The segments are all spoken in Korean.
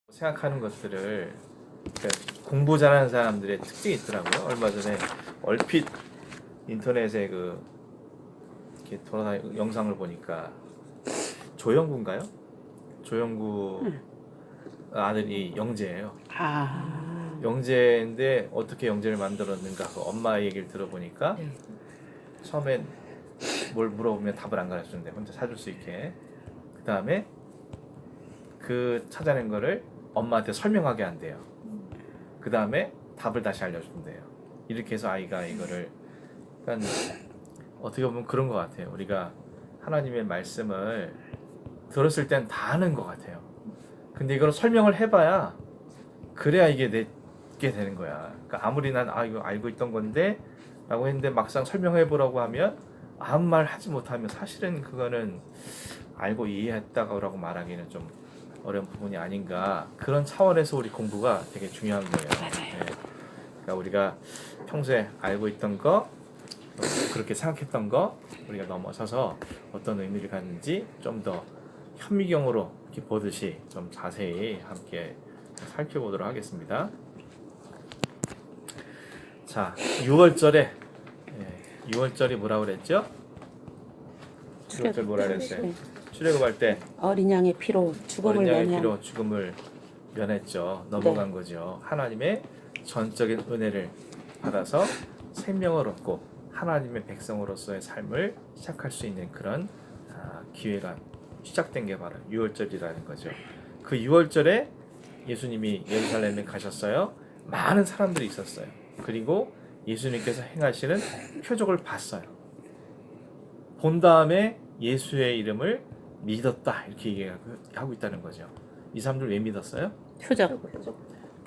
생각하는 것들을 그러니까 공부 잘하는 사람들의 특징이 있더라고요. 얼마 전에 얼핏 인터넷에 이렇게 돌아다니 영상을 보니까 조영구인가요? 조영구 아들이 영재예요. 영재인데 어떻게 영재를 만들었는가 그 엄마 얘기를 들어보니까 처음엔 뭘 물어보면 답을 안 가르쳐준대. 혼자 사줄 수 있게. 그 다음에 그 찾아낸 거를 엄마한테 설명하게 한대요. 그 다음에 답을 다시 알려준대요. 이렇게 해서 아이가 이거를 그러니까 어떻게 보면 그런 것 같아요. 우리가 하나님의 말씀을 들었을 땐 다 아는 것 같아요. 근데 이걸 설명을 해봐야 그래야 이게 내게 되는 거야. 그러니까 아무리 난 이거 알고 있던 건데 라고 했는데 막상 설명해보라고 하면 아무 말 하지 못하면 사실은 그거는 알고 이해했다고 말하기는 좀 어려운 부분이 아닌가. 그런 차원에서 우리 공부가 되게 중요한 거예요. 네. 그러니까 우리가 평소에 알고 있던 거 그렇게 생각했던 거 우리가 넘어서서 어떤 의미를 갖는지 좀 더 현미경으로 이렇게 보듯이 좀 자세히 함께 살펴보도록 하겠습니다. 자, 6월절에 6월절이 뭐라고 그랬죠? 6월절 뭐라 그랬어요? 출애굽할 때 어린 양의 피로 죽음을 면했죠. 넘어간 거죠. 하나님의 전적인 은혜를 받아서 생명을 얻고 하나님의 백성으로서의 삶을 시작할 수 있는 그런 기회가 시작된 게 바로 6월절이라는 거죠. 그 6월절에 예수님이 예루살렘에 가셨어요. 많은 사람들이 있었어요. 그리고 예수님께서 행하시는 표적을 봤어요. 본 다음에 예수의 이름을 믿었다 이렇게 얘기하고 있다는 거죠. 이 사람들 왜 믿었어요?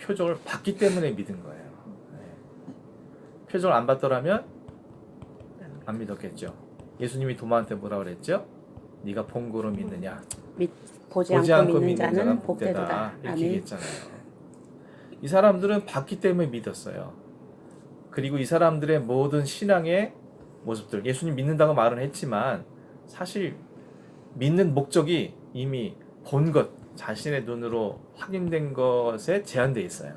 표적을 봤기 때문에 믿은 거예요. 표적을 안 봤더라면 안 믿었겠죠. 예수님이 도마한테 뭐라 그랬죠? 네가 본 거로 믿느냐? 보지 않고 믿는 자는 복되도다. 이렇게 얘기했잖아요. 이 사람들은 봤기 때문에 믿었어요. 그리고 이 사람들의 모든 신앙의 모습들, 예수님 믿는다고 말은 했지만 사실 믿는 목적이 이미 본 것, 자신의 눈으로 확인된 것에 제한되어 있어요.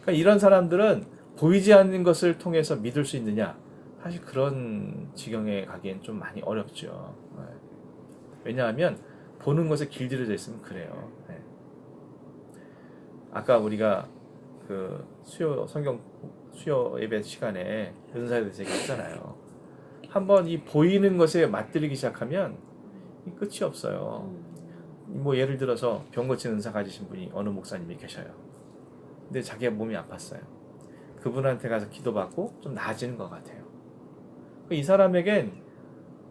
그러니까 이런 사람들은 보이지 않는 것을 통해서 믿을 수 있느냐? 사실 그런 지경에 가기엔 좀 많이 어렵죠. 왜냐하면 보는 것에 길들여져 있으면 그래요. 아까 우리가 그 수요 예배 시간에 은사에 대해서 얘기했잖아요. 한번 이 보이는 것에 맞들리기 시작하면 이 끝이 없어요. 뭐 예를 들어서 병 고치는 은사 가지신 분이 어느 목사님이 계셔요. 근데 자기가 몸이 아팠어요. 그분한테 가서 기도받고 좀 나아지는 것 같아요. 이 사람에겐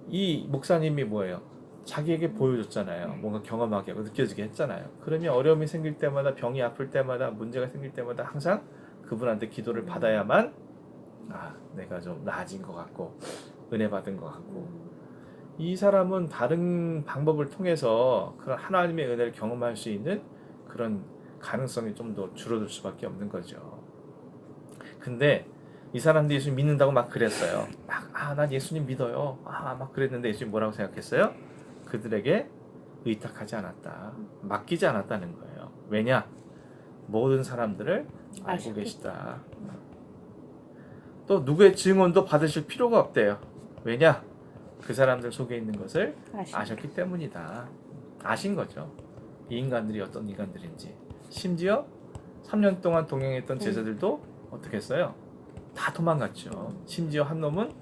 이 목사님이 뭐예요? 자기에게 보여줬잖아요. 뭔가 경험하게 하고 느껴지게 했잖아요. 그러면 어려움이 생길 때마다, 병이 아플 때마다, 문제가 생길 때마다 항상 그분한테 기도를 받아야만 내가 좀 나아진 것 같고 은혜 받은 것 같고, 이 사람은 다른 방법을 통해서 그런 하나님의 은혜를 경험할 수 있는 그런 가능성이 좀 더 줄어들 수밖에 없는 거죠. 근데 이 사람들이 예수님 믿는다고 막 그랬어요. 난 예수님 믿어요. 막 그랬는데 예수님 뭐라고 생각했어요? 그들에게 의탁하지 않았다. 맡기지 않았다는 거예요. 왜냐? 모든 사람들을 알고 계시다. 또 누구의 증언도 받으실 필요가 없대요. 왜냐? 그 사람들 속에 있는 것을 아셨기 때문이다. 아신 거죠. 이 인간들이 어떤 인간들인지. 심지어 3년 동안 동행했던 제자들도 어떻게 했어요? 다 도망갔죠. 심지어 한 놈은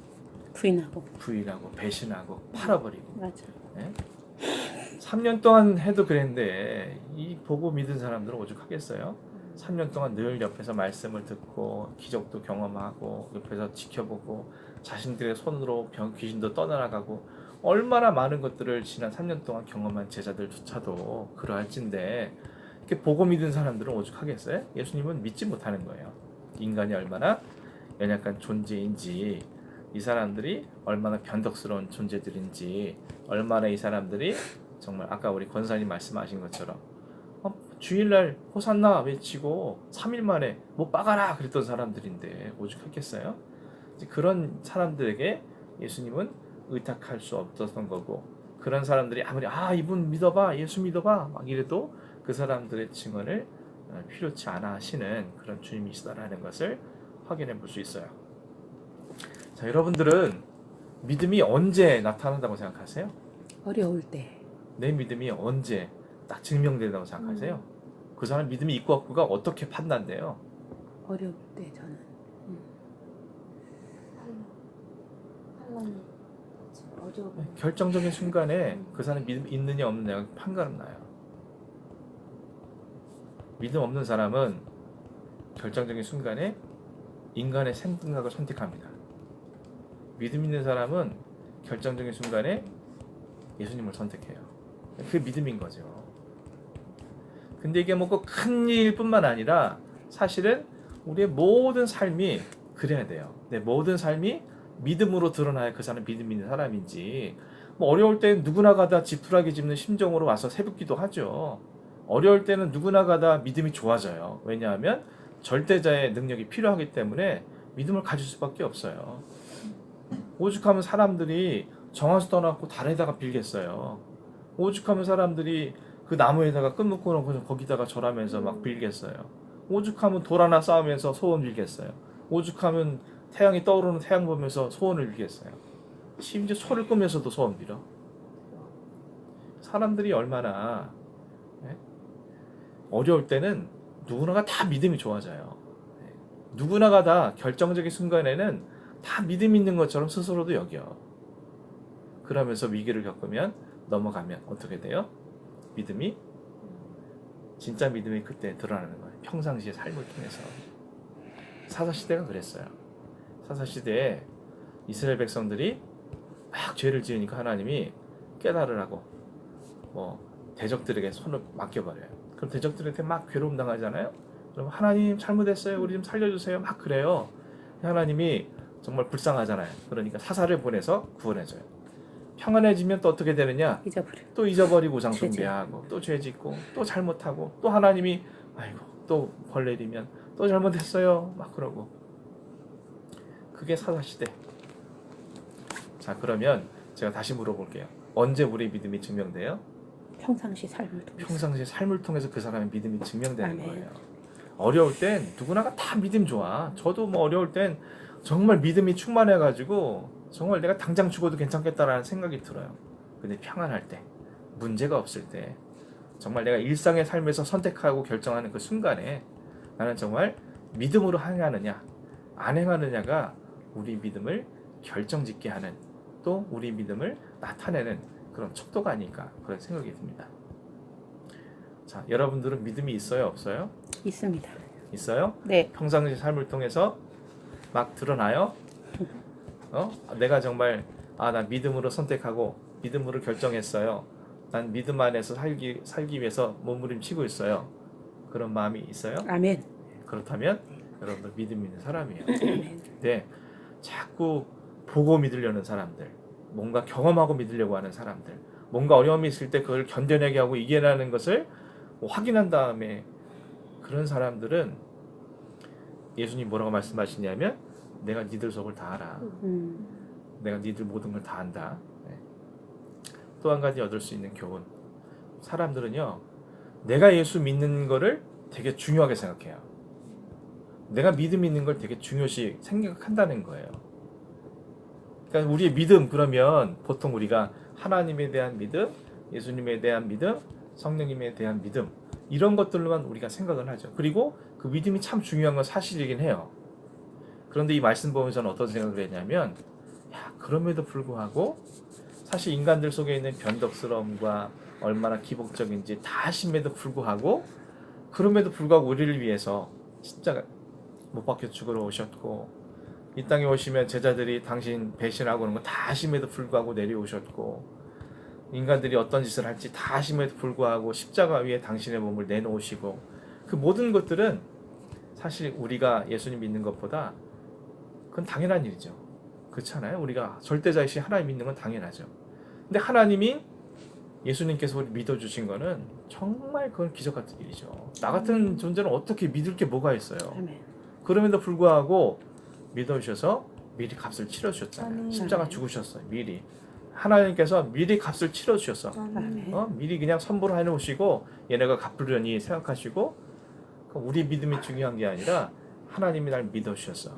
부인하고 배신하고 팔아버리고. 맞아. 3년 동안 해도 그랬는데 이 보고 믿은 사람들은 오죽하겠어요? 3년 동안 늘 옆에서 말씀을 듣고 기적도 경험하고 옆에서 지켜보고 자신들의 손으로 귀신도 떠나가고 얼마나 많은 것들을 지난 3년 동안 경험한 제자들조차도 그러할진데 이렇게 보고 믿은 사람들은 오죽하겠어요? 예수님은 믿지 못하는 거예요. 인간이 얼마나 연약한 존재인지, 이 사람들이 얼마나 변덕스러운 존재들인지, 얼마나 이 사람들이 정말 아까 우리 권사님 말씀하신 것처럼 주일날 호산나 외치고 3일 만에 못 박아라 그랬던 사람들인데 오죽했겠어요? 그런 사람들에게 예수님은 의탁할 수 없었던 거고, 그런 사람들이 아무리 이분 믿어봐, 예수 믿어봐 막 이래도 그 사람들의 증언을 필요치 않아 하시는 그런 주님이시다라는 것을 확인해 볼 수 있어요. 자, 여러분들은 믿음이 언제 나타난다고 생각하세요? 어려울 때. 내 믿음이 언제 딱 증명된다고 생각하세요? 그 사람 믿음이 있고 없고가 어떻게 판단돼요? 어려울 때 저는. 어려울 때. 결정적인 순간에 그 사람 믿음이 있느냐 없느냐가 판가름 나요. 믿음 없는 사람은 결정적인 순간에 인간의 생각을 선택합니다. 믿음 있는 사람은 결정적인 순간에 예수님을 선택해요. 그게 믿음인 거죠. 근데 이게 뭐 꼭 큰 일뿐만 아니라 사실은 우리의 모든 삶이 그래야 돼요. 내 모든 삶이 믿음으로 드러나야 그 사람 믿음 있는 사람인지. 뭐 어려울 때는 누구나 가다 지푸라기 짚는 심정으로 와서 새벽기도 하죠. 어려울 때는 누구나 가다 믿음이 좋아져요. 왜냐하면 절대자의 능력이 필요하기 때문에 믿음을 가질 수밖에 없어요. 오죽하면 사람들이 정화수 떠나고 달에다가 빌겠어요. 오죽하면 사람들이 그 나무에다가 끈 묶고 놓고 거기다가 절하면서 막 빌겠어요. 오죽하면 돌 하나 쌓으면서 소원 빌겠어요. 오죽하면 태양이 떠오르는 태양 보면서 소원을 빌겠어요. 심지어 소를 끄면서도 소원 빌어. 사람들이 얼마나 어려울 때는 누구나가 다 믿음이 좋아져요. 누구나가 다 결정적인 순간에는 다 믿음 있는 것처럼 스스로도 여겨. 그러면서 위기를 겪으면 넘어가면 어떻게 돼요? 믿음이 진짜 믿음이 그때 드러나는 거예요. 평상시의 삶을 통해서. 사사시대가 그랬어요. 사사시대에 이스라엘 백성들이 막 죄를 지으니까 하나님이 깨달으라고 뭐 대적들에게 손을 맡겨버려요. 그럼 대적들한테 막 괴로움 당하잖아요. 그럼 하나님 잘못했어요. 우리 좀 살려주세요. 막 그래요. 하나님이 정말 불쌍하잖아요. 그러니까 사사를 보내서 구원해줘요. 평안해지면 또 어떻게 되느냐? 또 잊어버리고 장숭배하고 또 죄짓고 또 잘못하고 또 하나님이 아이고 또 벌 내리면 또 잘못했어요. 막 그러고. 그게 사사시대. 자, 그러면 제가 다시 물어볼게요. 언제 우리 믿음이 증명돼요? 평상시 삶을 통해서. 평상시 삶을 통해서 그 사람의 믿음이 증명되는 아멘. 거예요. 어려울 땐 누구나가 다 믿음 좋아. 저도 뭐 어려울 땐 정말 믿음이 충만해가지고 정말 내가 당장 죽어도 괜찮겠다라는 생각이 들어요. 근데 평안할 때, 문제가 없을 때, 정말 내가 일상의 삶에서 선택하고 결정하는 그 순간에 나는 정말 믿음으로 행하느냐, 안 행하느냐가 우리 믿음을 결정짓게 하는, 또 우리 믿음을 나타내는 그런 척도가 아닐까 그런 생각이 듭니다. 자, 여러분들은 믿음이 있어요, 없어요? 있습니다. 있어요? 네. 평상시 삶을 통해서 막 드러나요? 내가 정말 난 믿음으로 선택하고 믿음으로 결정했어요. 난 믿음 안에서 살기 위해서 몸부림치고 있어요. 그런 마음이 있어요? 아멘. 그렇다면 여러분들 믿음 있는 사람이에요. 아멘. 네, 자꾸 보고 믿으려는 사람들, 뭔가 경험하고 믿으려고 하는 사람들, 뭔가 어려움이 있을 때 그걸 견뎌내게 하고 이겨내는 것을 확인한 다음에 그런 사람들은 예수님 뭐라고 말씀하시냐면 내가 니들 속을 다 알아. 내가 니들 모든 걸 다 안다. 네. 또 한 가지 얻을 수 있는 교훈. 사람들은요, 내가 예수 믿는 거를 되게 중요하게 생각해요. 내가 믿음 있는 걸 되게 중요시 생각한다는 거예요. 그러니까 우리의 믿음, 그러면 보통 우리가 하나님에 대한 믿음, 예수님에 대한 믿음, 성령님에 대한 믿음, 이런 것들로만 우리가 생각을 하죠. 그리고 그 믿음이 참 중요한 건 사실이긴 해요. 그런데 이 말씀 보면서는 어떤 생각을 했냐면, 그럼에도 불구하고 사실 인간들 속에 있는 변덕스러움과 얼마나 기복적인지 다 아심에도 불구하고, 그럼에도 불구하고 우리를 위해서 십자가 못 박혀 죽으러 오셨고, 이 땅에 오시면 제자들이 당신 배신하고 그런 거 다 아심에도 불구하고 내려오셨고, 인간들이 어떤 짓을 할지 다 아심에도 불구하고 십자가 위에 당신의 몸을 내놓으시고, 그 모든 것들은 사실 우리가 예수님 믿는 것보다 그건 당연한 일이죠. 그렇잖아요. 우리가 절대자이신 하나님 믿는 건 당연하죠. 근데 하나님이 예수님께서 우리 믿어주신 거는 정말 그건 기적 같은 일이죠. 나 같은 존재는 어떻게 믿을 게 뭐가 있어요. 아멘. 그럼에도 불구하고 믿어주셔서 미리 값을 치러주셨잖아요. 십자가 아멘. 죽으셨어요. 미리. 하나님께서 미리 값을 치러 주셨어. 아멘. 미리 그냥 선물을 해놓으시고 얘네가 갚으려니 생각하시고 우리 믿음이 중요한 게 아니라 하나님이 날 믿어주셨어.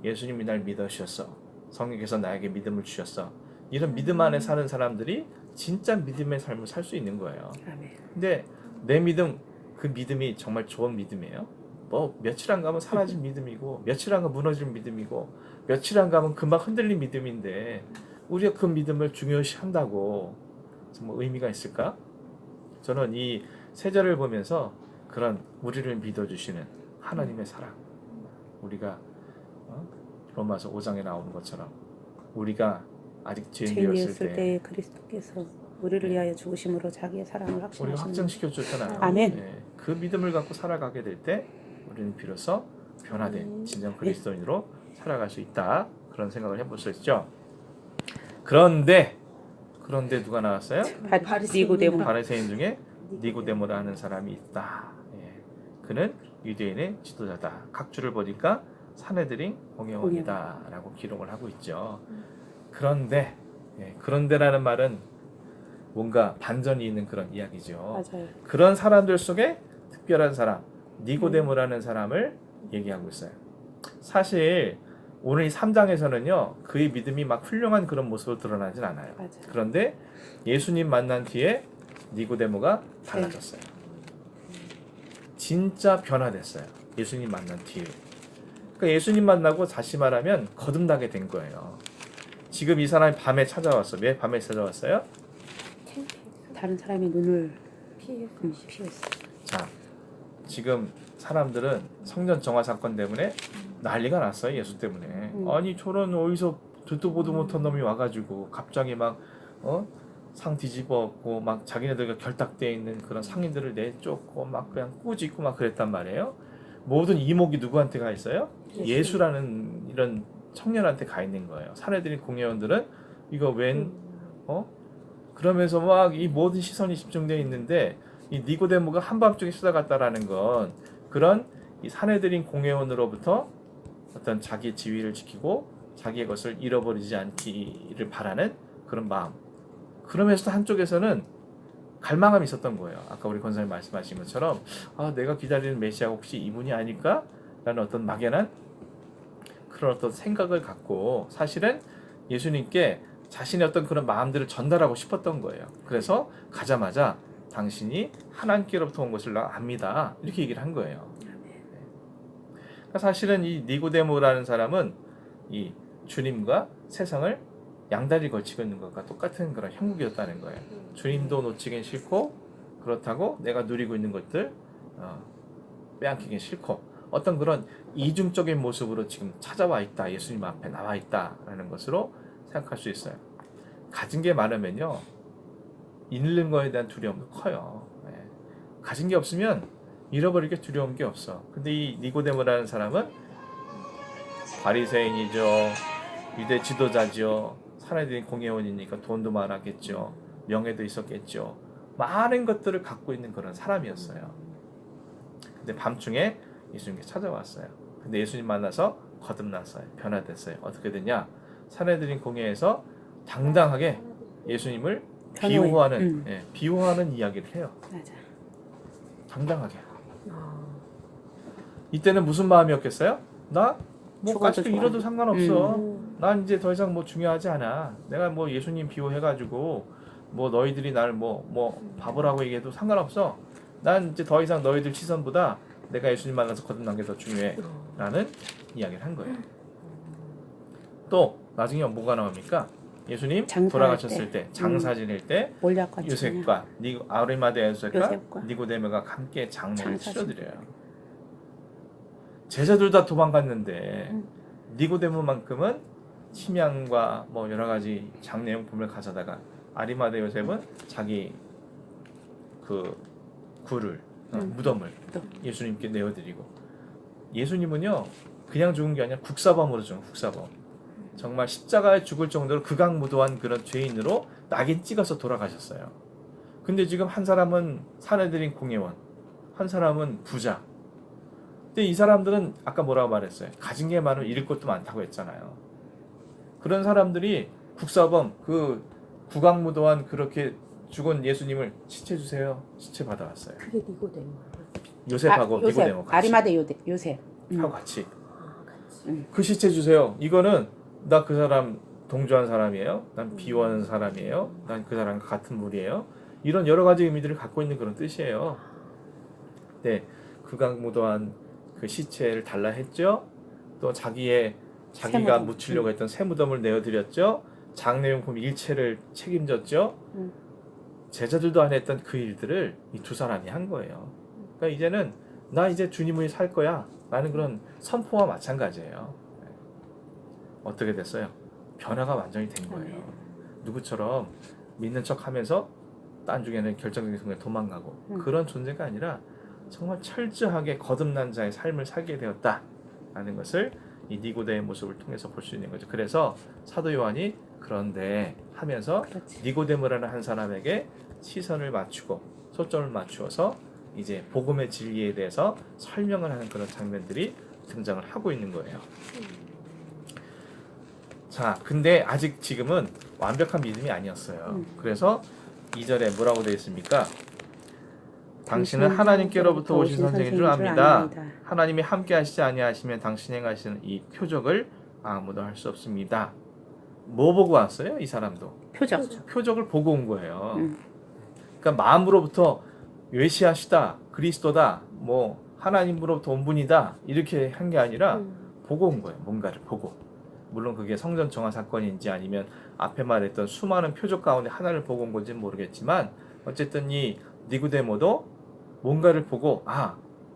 예수님이 날 믿어주셨어. 성령께서 나에게 믿음을 주셨어. 이런 믿음 안에 사는 사람들이 진짜 믿음의 삶을 살 수 있는 거예요. 아멘. 근데 내 믿음, 그 믿음이 정말 좋은 믿음이에요. 뭐 며칠 안 가면 사라진 믿음이고 며칠 안 가면 무너질 믿음이고 며칠 안 가면 금방 흔들린 믿음인데 우리가 그 믿음을 중요시 한다고 정말 의미가 있을까? 저는 이 세 절을 보면서 그런 우리를 믿어주시는 하나님의 사랑, 우리가 로마서 5장에 나오는 것처럼 우리가 아직 죄인이었을 죄인이었을 때 때 그리스도께서 우리를 위하여 죽으심으로 자기의 사랑을 우리가 확신하시는 확증시켜 줬잖아요. 아멘. 그 믿음을 갖고 살아가게 될 때 우리는 비로소 변화된 진정 그리스도인으로 살아갈 수 있다. 그런 생각을 해볼 수 있죠. 그런데 누가 나왔어요? 니고데모. 바리새인 중에 니고데모라는 사람이 있다. 그는 유대인의 지도자다. 각주를 보니까 사내들인 공회원이다라고 기록을 하고 있죠. 그런데라는 말은 뭔가 반전이 있는 그런 이야기죠. 맞아요. 그런 사람들 속에 특별한 사람, 니고데모라는 사람을 얘기하고 있어요. 사실 오늘 이 3장에서는요, 그의 믿음이 막 훌륭한 그런 모습으로 드러나진 않아요. 맞아요. 그런데 예수님 만난 뒤에 니고데모가 달라졌어요. 진짜 변화됐어요. 예수님 만난 뒤에. 그러니까 예수님 만나고 다시 말하면 거듭나게 된 거예요. 지금 이 사람이 밤에 찾아왔어. 왜 밤에 찾아왔어요? 다른 사람의 눈을 피했어. 자, 지금 사람들은 성전 정화 사건 때문에 난리가 났어요. 예수 때문에. 아니 저런 어디서 듣도 보도 못한 놈이 와가지고 갑자기 막 상 뒤집어엎고 막 자기네들과 결탁되어 있는 그런 상인들을 내쫓고 막 그냥 꾸짖고 막 그랬단 말이에요. 모든 이목이 누구한테 가 있어요? 예수라는 이런 청년한테 가 있는 거예요. 사내들인 공회원들은 이거 웬 그러면서 막 이 모든 시선이 집중되어 있는데 이 니고데모가 한밤중에 찾아갔다라는 건 그런 이 사내들인 공회원으로부터 어떤 자기의 지위를 지키고 자기의 것을 잃어버리지 않기를 바라는 그런 마음. 그러면서도 한쪽에서는 갈망함이 있었던 거예요. 아까 우리 권사님 말씀하신 것처럼 내가 기다리는 메시아가 혹시 이분이 아닐까? 라는 어떤 막연한 그런 어떤 생각을 갖고 사실은 예수님께 자신의 어떤 그런 마음들을 전달하고 싶었던 거예요. 그래서 가자마자 당신이 하나님께로부터 온 것을 나 압니다. 이렇게 얘기를 한 거예요. 그러니까 사실은 이 니고데모라는 사람은 이 주님과 세상을 양다리 걸치고 있는 것과 똑같은 그런 형국이었다는 거예요. 주님도 놓치긴 싫고 그렇다고 내가 누리고 있는 것들 빼앗기긴 싫고 어떤 그런 이중적인 모습으로 지금 찾아와 있다. 예수님 앞에 나와 있다라는 것으로 생각할 수 있어요. 가진 게 많으면요 잃는 거에 대한 두려움도 커요. 가진 게 없으면 잃어버릴 게 두려운 게 없어. 근데 이 니고데모라는 사람은 바리새인이죠, 유대 지도자죠, 사내들인 공회원이니까 돈도 많았겠죠, 명예도 있었겠죠, 많은 것들을 갖고 있는 그런 사람이었어요. 근데 밤중에 예수님께 찾아왔어요. 근데 예수님 만나서 거듭났어요. 변화됐어요. 어떻게 되냐? 사내들인 공회에서 당당하게 예수님을 비호하는 이야기를 해요. 맞아. 당당하게. 이때는 무슨 마음이었겠어요? 나 뭐 가지고 잃어도 상관없어. 난 이제 더 이상 뭐 중요하지 않아. 내가 뭐 예수님 비호해가지고 뭐 너희들이 날 뭐 바보라고 얘기해도 상관없어. 난 이제 더 이상 너희들 시선보다 내가 예수님 만나서 거듭난 게 더 중요해. 라는 이야기를 한 거예요. 또 나중에 뭐가 나옵니까? 예수님 돌아가셨을 때 장사 지낼 때 요셉과 아리마대 요셉과 니고데모가 함께 장례를 치러드려요. 제자들 다 도망갔는데 니고데모만큼은 침향과 뭐 여러 가지 장례용품을 가져다가 아리마대 요셉은 자기 그 굴을 무덤을 예수님께 내어드리고, 예수님은요 그냥 죽은 게 아니라 국사범으로 죽은 국사범. 정말 십자가에 죽을 정도로 극악무도한 그런 죄인으로 낙인 찍어서 돌아가셨어요. 근데 지금 한 사람은 사내들인 공회원, 한 사람은 부자. 근데 이 사람들은 아까 뭐라고 말했어요? 가진 게 많으면 잃을 것도 많다고 했잖아요. 그런 사람들이 국사범, 그 구강무도한 그렇게 죽은 예수님을 시체 주세요. 시체 받아왔어요. 그게 니고데모. 요셉하고 요셉, 니고데모 같이 아리마대 요셉. 하고 같이 같이. 그 시체 주세요. 이거는 나 그 사람 동조한 사람이에요. 난 비워하는 사람이에요. 난 그 사람과 같은 무리예요. 이런 여러 가지 의미들을 갖고 있는 그런 뜻이에요. 네, 구강무도한 그 시체를 달라 했죠. 또 자기가 세무덤. 묻히려고 했던 세무덤을 내어드렸죠. 장례용품 일체를 책임졌죠. 제자들도 안 했던 그 일들을 이 두 사람이 한 거예요. 그러니까 이제는 나 이제 주님을 살 거야 라는 그런 선포와 마찬가지예요. 어떻게 됐어요? 변화가 완전히 된 거예요. 누구처럼 믿는 척하면서 딴중에는 결정적인 순간에 도망가고 그런 존재가 아니라 정말 철저하게 거듭난 자의 삶을 살게 되었다라는 것을 이 니고데의 모습을 통해서 볼 수 있는 거죠. 그래서 사도 요한이 그런데 하면서 그렇지. 니고데모라는 한 사람에게 시선을 맞추고 초점을 맞추어서 이제 복음의 진리에 대해서 설명을 하는 그런 장면들이 등장을 하고 있는 거예요. 자, 근데 아직 지금은 완벽한 믿음이 아니었어요. 그래서 2절에 뭐라고 되어 있습니까? 당신은 하나님께로부터 오신 선생인 줄 압니다. 하나님이 함께 하시지 아니하시면 당신이 행하시는 이 표적을 아무도 할 수 없습니다. 뭐 보고 왔어요? 이 사람도 표적을 보고 온 거예요. 그러니까 마음으로부터 외시하시다, 그리스도다, 뭐 하나님으로부터 온 분이다 이렇게 한 게 아니라 보고 온 거예요. 뭔가를 보고. 물론 그게 성전 정화 사건인지 아니면 앞에 말했던 수많은 표적 가운데 하나를 보고 온 건지는 모르겠지만 어쨌든 이 니고데모도 뭔가를 보고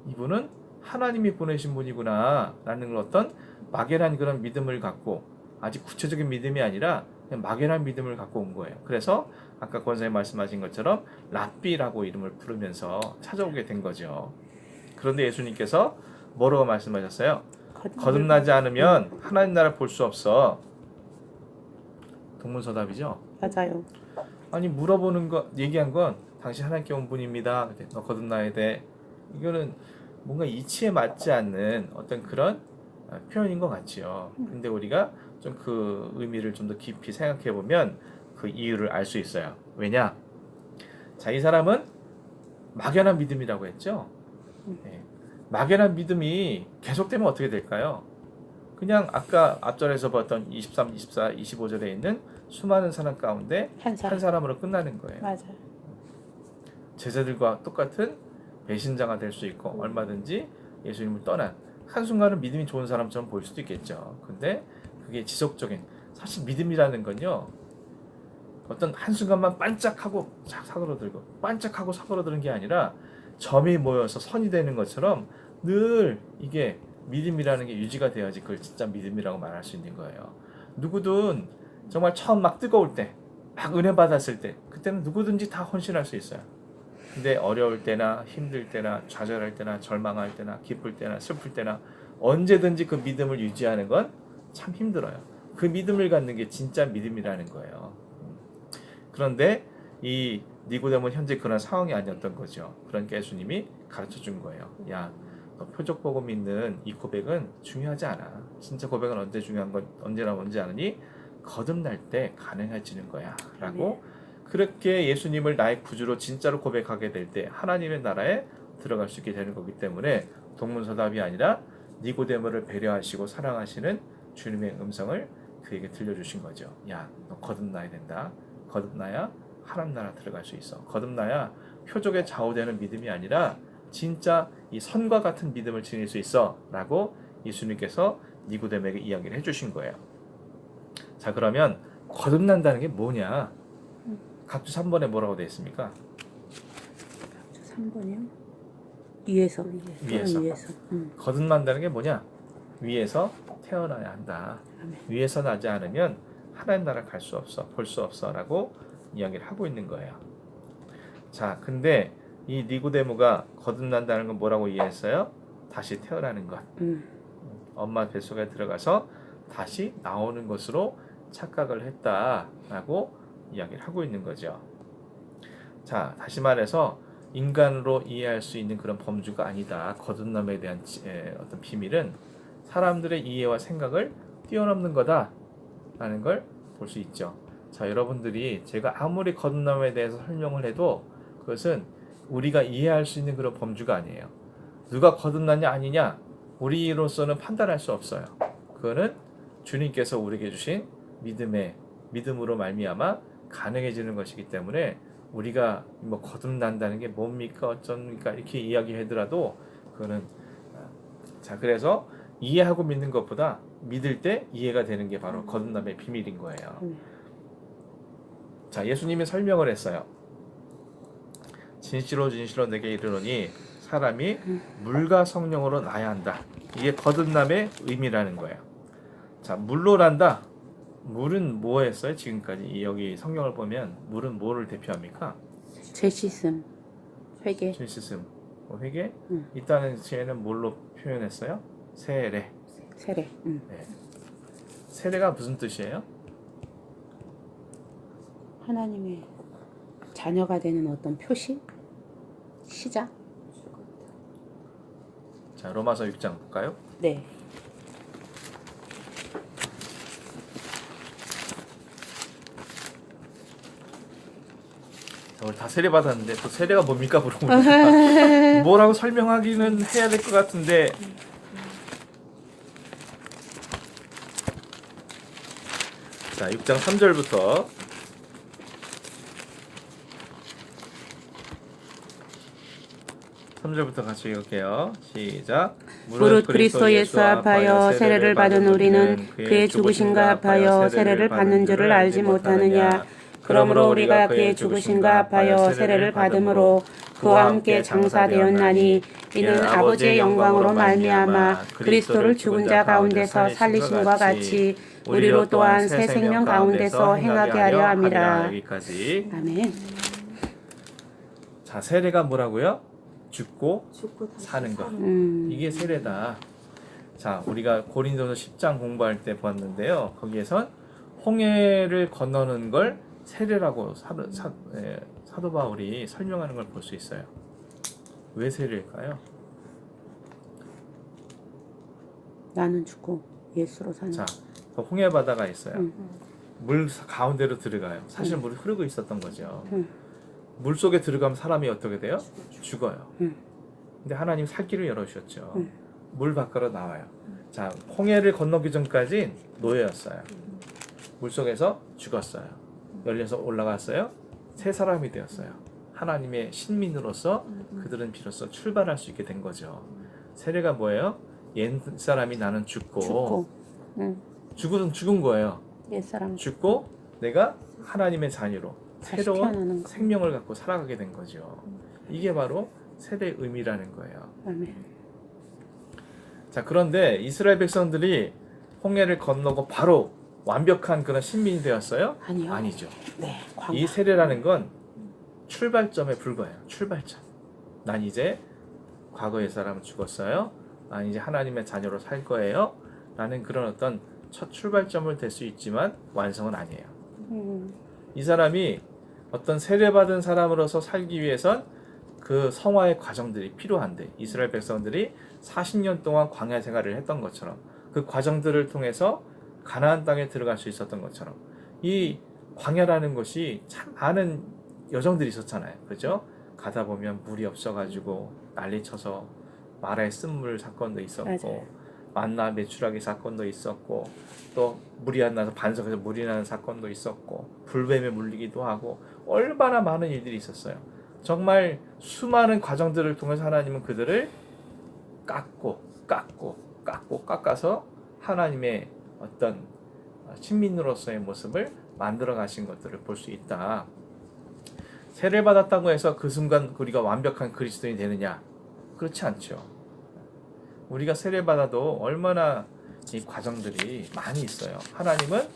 이분은 하나님이 보내신 분이구나 라는 걸 어떤 막연한 그런 믿음을 갖고 아직 구체적인 믿음이 아니라 그냥 막연한 믿음을 갖고 온 거예요. 그래서 아까 권사님 말씀하신 것처럼 랍비라고 이름을 부르면서 찾아오게 된 거죠. 그런데 예수님께서 뭐라고 말씀하셨어요? 거듭나지 않으면 하나님 나라 볼 수 없어. 동문서답이죠. 맞아요. 아니 물어보는 거 얘기한 건 당신 하나님께 온 분입니다. 너 거듭나야 돼. 이거는 뭔가 이치에 맞지 않는 어떤 그런 표현인 것 같지요. 근데 우리가 좀 그 의미를 좀 더 깊이 생각해 보면 그 이유를 알 수 있어요. 왜냐? 자, 이 사람은 막연한 믿음이라고 했죠. 네. 막연한 믿음이 계속되면 어떻게 될까요? 그냥 아까 앞절에서 봤던 23, 24, 25절에 있는 수많은 사람 가운데 한 사람으로 끝나는 거예요. 맞아요. 제자들과 똑같은 배신자가 될 수 있고 얼마든지 예수님을 떠난 한순간은 믿음이 좋은 사람처럼 보일 수도 있겠죠. 근데 그게 지속적인 사실 믿음이라는 건요. 어떤 한순간만 반짝하고 사그러들고 반짝하고 사그러드는 게 아니라 점이 모여서 선이 되는 것처럼 늘 이게 믿음이라는 게 유지가 돼야지 그걸 진짜 믿음이라고 말할 수 있는 거예요. 누구든 정말 처음 막 뜨거울 때, 막 은혜 받았을 때 그때는 누구든지 다 헌신할 수 있어요. 근데 어려울 때나 힘들 때나 좌절할 때나 절망할 때나 기쁠 때나 슬플 때나 언제든지 그 믿음을 유지하는 건 참 힘들어요. 그 믿음을 갖는 게 진짜 믿음이라는 거예요. 그런데 이 니고데모는 현재 그런 상황이 아니었던 거죠. 그러니까 예수님이 가르쳐 준 거예요. 야, 너 표적 보고 믿는 이 고백은 중요하지 않아. 진짜 고백은 언제나 뭔지 아느니 거듭날 때 가능해지는 거야. 라고 그렇게 예수님을 나의 구주로 진짜로 고백하게 될 때 하나님의 나라에 들어갈 수 있게 되는 거기 때문에 동문서답이 아니라 니고데모를 배려하시고 사랑하시는 주님의 음성을 그에게 들려주신 거죠. 야, 너 거듭나야 된다. 거듭나야 하나님 나라 들어갈 수 있어. 거듭나야 표적에 좌우되는 믿음이 아니라 진짜 이 선과 같은 믿음을 지닐 수 있어. 라고 예수님께서 니고데모에게 이야기를 해주신 거예요. 자, 그러면 거듭난다는 게 뭐냐? 각주 3번에 뭐라고 되어 있습니까? 3번이요? 위에서. 위에서. 거듭난다는 게 뭐냐? 위에서 태어나야 한다. 아멘. 위에서 나지 않으면 하나님 나라 갈 수 없어. 볼 수 없어. 라고 이야기를 하고 있는 거예요. 자, 근데 이 니고데모가 거듭난다는 건 뭐라고 이해했어요? 다시 태어나는 것. 엄마 뱃속에 들어가서 다시 나오는 것으로 착각을 했다라고 이야기를 하고 있는 거죠. 자, 다시 말해서 인간으로 이해할 수 있는 그런 범주가 아니다. 거듭남에 대한 어떤 비밀은 사람들의 이해와 생각을 뛰어넘는 거다라는 걸 볼 수 있죠. 자, 여러분들이 제가 아무리 거듭남에 대해서 설명을 해도 그것은 우리가 이해할 수 있는 그런 범주가 아니에요. 누가 거듭났냐 아니냐 우리로서는 판단할 수 없어요. 그거는 주님께서 우리에게 주신 믿음으로 말미암아 가능해지는 것이기 때문에 우리가 뭐 거듭난다는 게 뭡니까 어쩝니까 이렇게 이야기하더라도 그거는 자, 그래서 이해하고 믿는 것보다 믿을 때 이해가 되는 게 바로 거듭남의 비밀인 거예요. 자, 예수님이 설명을 했어요. 진실로 진실로 내게 이르노니 사람이 물과 성령으로 나야 한다. 이게 거듭남의 의미라는 거예요. 자, 물로 난다. 물은 뭐였어요? 지금까지 여기 성경을 보면 물은 뭐를 대표합니까? 죄 씻음, 회개. 죄 씻음, 회개. 있다는 죄는 뭘로 표현했어요? 세례. 세례. 네. 세례가 무슨 뜻이에요? 하나님의 자녀가 되는 어떤 표시, 시작. 자, 로마서 6장 볼까요? 네. 오늘 다 세례 받았는데 또 세례가 뭡니까 물어보니까 뭐라고 설명하기는 해야 될 것 같은데 자 6장 3절부터 같이 읽을게요. 시작. 무릇 그리스도 예수 합하여 세례를 받은 우리는 그의 죽으심과 합하여 세례를 받는 줄을 알지 못하느냐. 그러므로 우리가 그의 죽으심과 합하여 세례를 받음으로 그와 함께 장사되었나니 이는 아버지의 영광으로 말미암아 그리스도를 죽은 자 가운데서 살리심과 같이 우리로 또한 새 생명 가운데서 행하게 하려 함이라. 여기까지. 아멘. 자, 세례가 뭐라고요? 죽고 사는 것. 이게 세례다. 자, 우리가 고린도서 10장 공부할 때 보았는데요. 거기에선 홍해를 건너는 걸 세례라고 사도 바울이 설명하는 걸 볼 수 있어요. 왜 세례일까요? 나는 죽고 예수로 사는. 자, 홍해 바다가 있어요. 물 가운데로 들어가요. 사실 물이 흐르고 있었던 거죠. 물 속에 들어가면 사람이 어떻게 돼요? 죽어요. 근데 하나님 살 길을 열어주셨죠. 물 밖으로 나와요. 자, 홍해를 건너기 전까지 노예였어요. 물 속에서 죽었어요. 열려서 올라갔어요. 새 사람이 되었어요. 하나님의 신민으로서 그들은 비로소 출발할 수 있게 된 거죠. 세례가 뭐예요? 옛 사람이 나는 죽고 죽은 거예요. 옛 사람 죽고 내가 하나님의 자녀로 새로운 거. 생명을 갖고 살아가게 된 거죠. 이게 바로 세례의 의미라는 거예요. 아멘. 자, 그런데 이스라엘 백성들이 홍해를 건너고 바로 완벽한 그런 신민이 되었어요? 아니요. 아니죠. 네. 이 세례라는 건 출발점에 불과해요. 출발점. 난 이제 과거의 사람은 죽었어요. 난 이제 하나님의 자녀로 살 거예요. 라는 그런 어떤 첫 출발점을 될 수 있지만 완성은 아니에요. 이 사람이 어떤 세례받은 사람으로서 살기 위해선 그 성화의 과정들이 필요한데 이스라엘 백성들이 40년 동안 광야 생활을 했던 것처럼 그 과정들을 통해서 가나안 땅에 들어갈 수 있었던 것처럼 이 광야라는 것이 참 많은 여정들이 있었잖아요. 그죠? 가다 보면 물이 없어가지고 난리쳐서 마라의 쓴물 사건도 있었고 맞아요. 만나 메추라기 사건도 있었고 또 물이 안 나서 반석에서 물이 나는 사건도 있었고 불뱀에 물리기도 하고 얼마나 많은 일들이 있었어요. 정말 수많은 과정들을 통해서 하나님은 그들을 깎아서 하나님의 어떤 신민으로서의 모습을 만들어 가신 것들을 볼 수 있다. 세례를 받았다고 해서 그 순간 우리가 완벽한 그리스도인이 되느냐? 그렇지 않죠. 우리가 세례 받아도 얼마나 이 과정들이 많이 있어요. 하나님은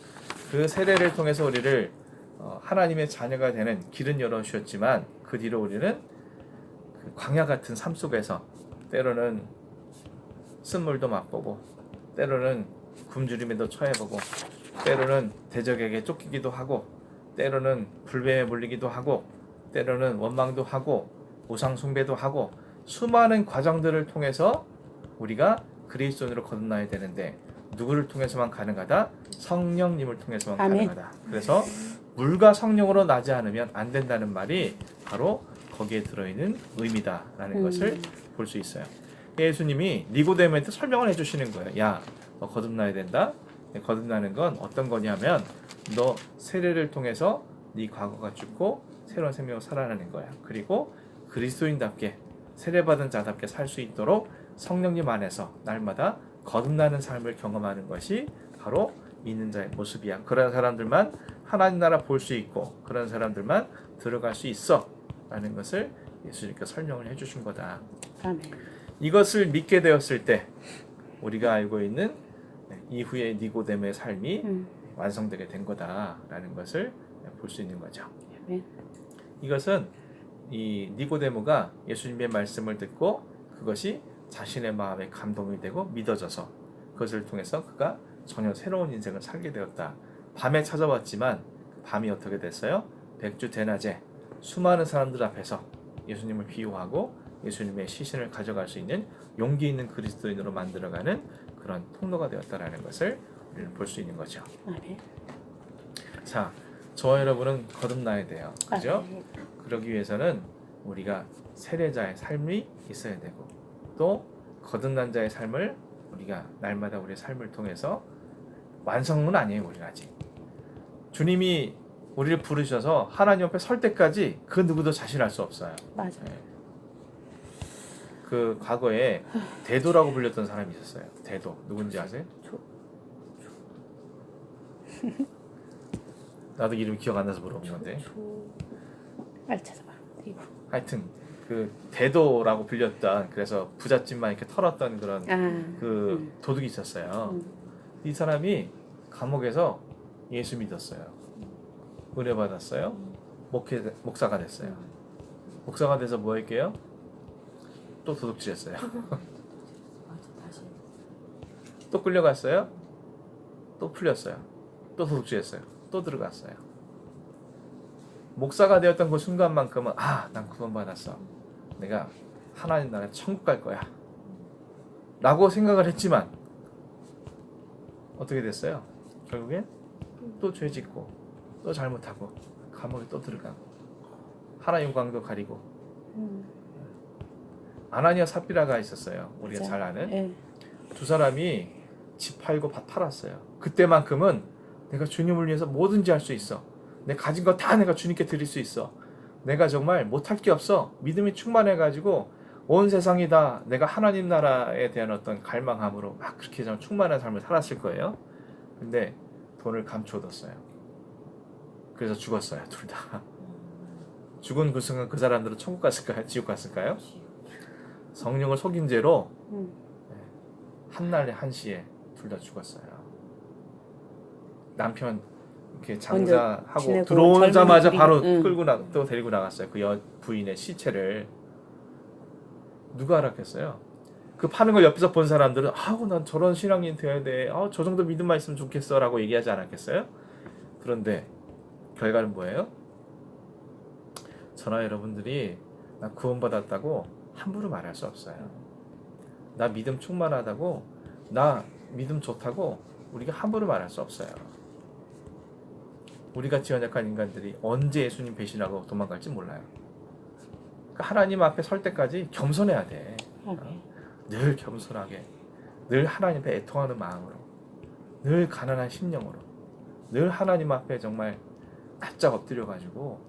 그 세례를 통해서 우리를 하나님의 자녀가 되는 길은 열어주셨지만 그 뒤로 우리는 그 광야 같은 삶 속에서 때로는 쓴물도 맛보고 때로는 굶주림에도 처해보고 때로는 대적에게 쫓기기도 하고 때로는 불뱀에 물리기도 하고 때로는 원망도 하고 우상 숭배도 하고 수많은 과정들을 통해서 우리가 그리스도인으로 거듭나야 되는데 누구를 통해서만 가능하다? 성령님을 통해서만 아멘. 가능하다. 그래서 물과 성령으로 나지 않으면 안 된다는 말이 바로 거기에 들어있는 의미다라는 것을 볼 수 있어요. 예수님이 니고데모한테 설명을 해주시는 거예요. 야, 너 거듭나야 된다. 거듭나는 건 어떤 거냐면 너 세례를 통해서 네 과거가 죽고 새로운 생명으로 살아나는 거야. 그리고 그리스도인답게 세례받은 자답게 살 수 있도록 성령님 안에서 날마다 거듭나는 삶을 경험하는 것이 바로 믿는 자의 모습이야. 그런 사람들만 하나님 나라 볼 수 있고 그런 사람들만 들어갈 수 있어 라는 것을 예수님께서 설명을 해주신 거다. 아멘. 이것을 믿게 되었을 때 우리가 알고 있는 이후의 니고데모의 삶이 완성되게 된 거다라는 것을 볼 수 있는 거죠. 아멘. 이것은 이 니고데모가 예수님의 말씀을 듣고 그것이 자신의 마음에 감동이 되고 믿어져서 그것을 통해서 그가 전혀 새로운 인생을 살게 되었다. 밤에 찾아왔지만 밤이 어떻게 됐어요? 백주 대낮에 수많은 사람들 앞에서 예수님을 비유하고 예수님의 시신을 가져갈 수 있는 용기 있는 그리스도인으로 만들어가는 그런 통로가 되었다라는 것을 우리는 볼 수 있는 거죠. 아멘. 자, 저와 여러분은 거듭나야 돼요. 그죠? 아멘. 그러기 위해서는 우리가 세례자의 삶이 있어야 되고 또 거듭난 자의 삶을 우리가 날마다 우리의 삶을 통해서 완성은 아니에요. 우리는 아직 주님이 우리를 부르셔서 하나님 앞에 설 때까지 그 누구도 자신할 수 없어요. 맞아. 예. 그 과거에 대도라고 불렸던 사람이 있었어요. 대도 누군지 아세요? 나도 이름 기억 안 나서 물어본 건데 빨리 찾아봐. 이거. 하여튼 그 대도라고 불렸던 그래서 부잣집만 이렇게 털었던 그런 그 도둑이 있었어요. 이 사람이 감옥에서 예수 믿었어요. 은혜 받았어요. 목사가 됐어요. 목사가 돼서 뭐 할게요? 또 도둑질했어요. 또 끌려갔어요. 또 풀렸어요. 또 도둑질했어요. 또 들어갔어요. 목사가 되었던 그 순간만큼은 난 구원받았어. 내가 하나님 나라에 천국 갈 거야. 라고 생각을 했지만 어떻게 됐어요? 결국엔 또 죄 짓고 또 잘못하고 감옥에 또 들어가고 하나님 광도 가리고 아나니아 삽비라가 있었어요. 우리가 맞아. 잘 아는 예. 두 사람이 집 팔고 밭 팔았어요. 그때만큼은 내가 주님을 위해서 뭐든지 할 수 있어. 내 가진 거 다 내가 주님께 드릴 수 있어. 내가 정말 못할 게 없어. 믿음이 충만해가지고 온 세상이 다 내가 하나님 나라에 대한 어떤 갈망함으로 막 그렇게 좀 충만한 삶을 살았을 거예요. 근데 돈을 감춰뒀어요. 그래서 죽었어요. 둘 다. 죽은 그 순간 그 사람들은 천국 갔을까요? 지옥 갔을까요? 성령을 속인 죄로 한날에 한시에 둘 다 죽었어요. 남편 이렇게 장사하고 들어오자마자 바로 끌고 또 데리고 나갔어요. 그 부인의 시체를. 누가 알았겠어요? 그 파는 걸 옆에서 본 사람들은 난 저런 신앙인 되어야 돼. 저 정도 믿음만 있으면 좋겠어 라고 얘기하지 않았겠어요? 그런데 결과는 뭐예요? 저나 여러분들이 나 구원받았다고 함부로 말할 수 없어요. 나 믿음 충만하다고, 나 믿음 좋다고 우리가 함부로 말할 수 없어요. 우리같이 연약한 인간들이 언제 예수님 배신하고 도망갈지 몰라요. 그러니까 하나님 앞에 설 때까지 겸손해야 돼. 늘 겸손하게, 늘 하나님 앞에 애통하는 마음으로, 늘 가난한 심령으로, 늘 하나님 앞에 정말 바짝 엎드려가지고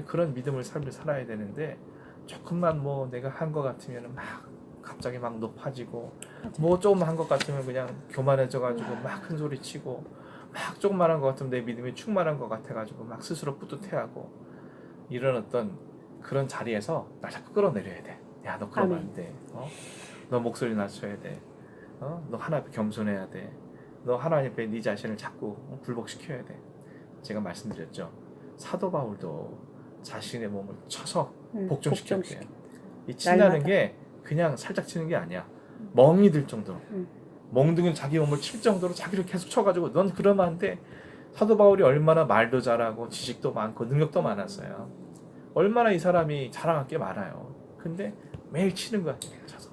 그런 믿음을 삶을 살아야 되는데 조금만 뭐 내가 한 것 같으면 막 갑자기 막 높아지고 뭐 조금만 한 것 같으면 그냥 교만해져가지고 막 큰 소리 치고 막 조금만 한 것 같으면 내 믿음이 충만한 것 같아가지고 막 스스로 뿌듯해하고 이런 어떤 그런 자리에서 날 자꾸 끌어내려야 돼. 야, 너 그러면 안 돼. 너 목소리 낮춰야 돼. 너 하나님 앞에 겸손해야 돼. 너 하나님 앞에 네 자신을 자꾸 굴복시켜야 돼. 제가 말씀드렸죠. 사도 바울도 자신의 몸을 쳐서 복종시켰대요. 이 친다는 게 그냥 살짝 치는 게 아니야. 멍이 들 정도로. 멍둥이는 자기 몸을 칠 정도로 자기를 계속 쳐가지고 넌 그러면 안 돼. 사도 바울이 얼마나 말도 잘하고 지식도 많고 능력도 많았어요. 얼마나 이 사람이 자랑할 게 많아요. 근데 매일 치는 거야. 쳐서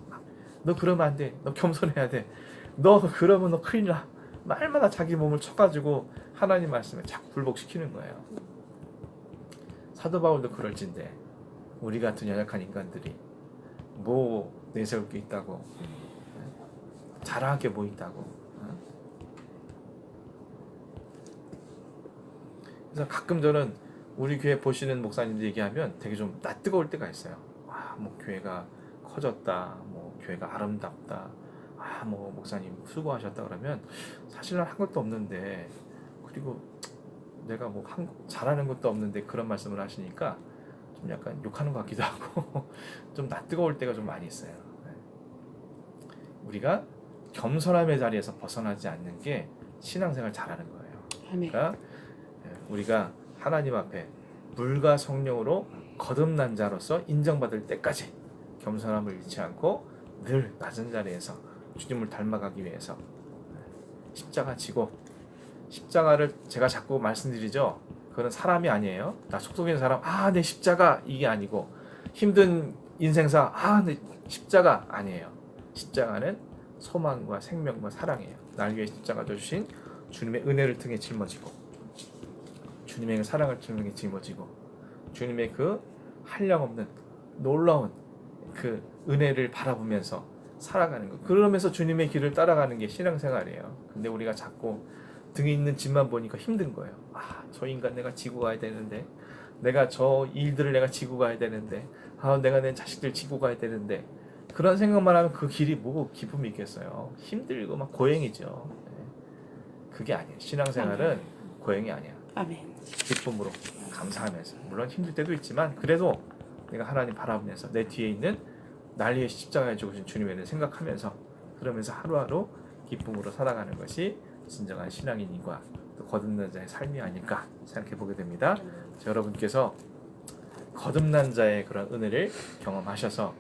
너 그러면 안 돼. 너 겸손해야 돼. 너 그러면 너 큰일 나. 말마다 자기 몸을 쳐가지고 하나님 말씀에 자꾸 굴복시키는 거예요. 사도 바울도 그럴진데 우리 같은 연약한 인간들이 뭐 내세울 게 있다고, 자랑할 게 뭐 있다고. 그래서 가끔 저는 우리 교회 보시는 목사님들 얘기하면 되게 좀 낯뜨거울 때가 있어요. 뭐 교회가 커졌다, 뭐 교회가 아름답다, 뭐 목사님 수고하셨다 그러면 사실은 한 것도 없는데, 그리고 내가 뭐 잘하는 것도 없는데 그런 말씀을 하시니까 좀 약간 욕하는 것 같기도 하고 좀 낯뜨거울 때가 좀 많이 있어요. 우리가 겸손함의 자리에서 벗어나지 않는 게 신앙생활 잘하는 거예요. 그러니까 우리가 하나님 앞에 물과 성령으로 거듭난 자로서 인정받을 때까지 겸손함을 잃지 않고 늘 낮은 자리에서 주님을 닮아가기 위해서 십자가 지고, 십자가를 제가 자꾸 말씀드리죠. 그거는 사람이 아니에요. 나 속속인 사람, 내 십자가, 이게 아니고, 힘든 인생사, 내 십자가 아니에요. 십자가는 소망과 생명과 사랑이에요. 날 위해 십자가 져주신 주님의 은혜를 통해 짊어지고, 주님의 사랑을 통해 짊어지고, 주님의 그 한량없는 놀라운 그 은혜를 바라보면서 살아가는 거. 그러면서 주님의 길을 따라가는 게 신앙생활이에요. 근데 우리가 자꾸 등에 있는 짐만 보니까 힘든 거예요. 저 인간 내가 지고 가야 되는데, 내가 저 일들을 내가 지고 가야 되는데, 내가 내 자식들 지고 가야 되는데, 그런 생각만 하면 그 길이 뭐 기쁨이 있겠어요. 힘들고 막 고행이죠. 그게 아니에요. 신앙생활은 고행이 아니야. 아멘. 기쁨으로 감사하면서, 물론 힘들 때도 있지만 그래도 내가 하나님 바라보면서 내 뒤에 있는 날 위해 십자가에 죽으신 주님을 생각하면서, 그러면서 하루하루 기쁨으로 살아가는 것이 진정한 신앙인과 또 거듭난 자의 삶이 아닐까 생각해 보게 됩니다. 여러분께서 거듭난 자의 그런 은혜를 경험하셔서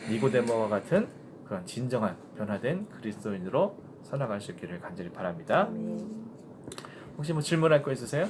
니고데모와 같은 그런 진정한 변화된 그리스도인으로 살아갈 수 있기를 간절히 바랍니다. 혹시 뭐 질문할 거 있으세요?